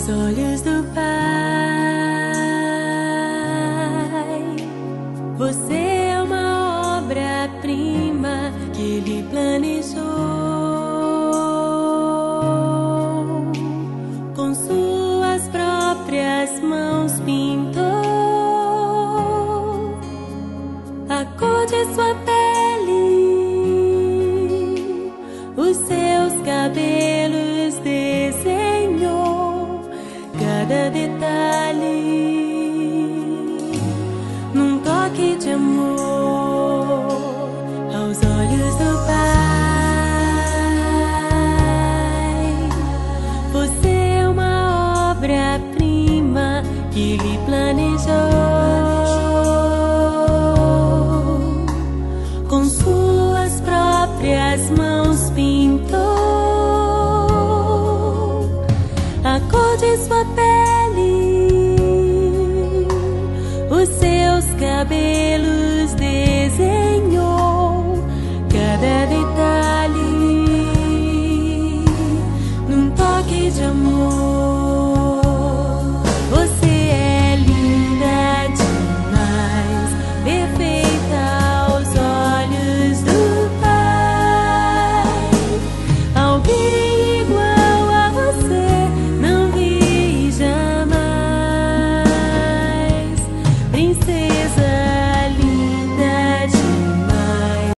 aos olhos do Pai. Você é uma obra-prima que Ele planejou, com suas próprias mãos pintou a cor de sua pele, os seus cabelos desenhou, cada detalhe num toque de amor aos olhos do Pai. Você é uma obra-prima que Ele planejou, com suas próprias mãos pintou a cor de sua pele,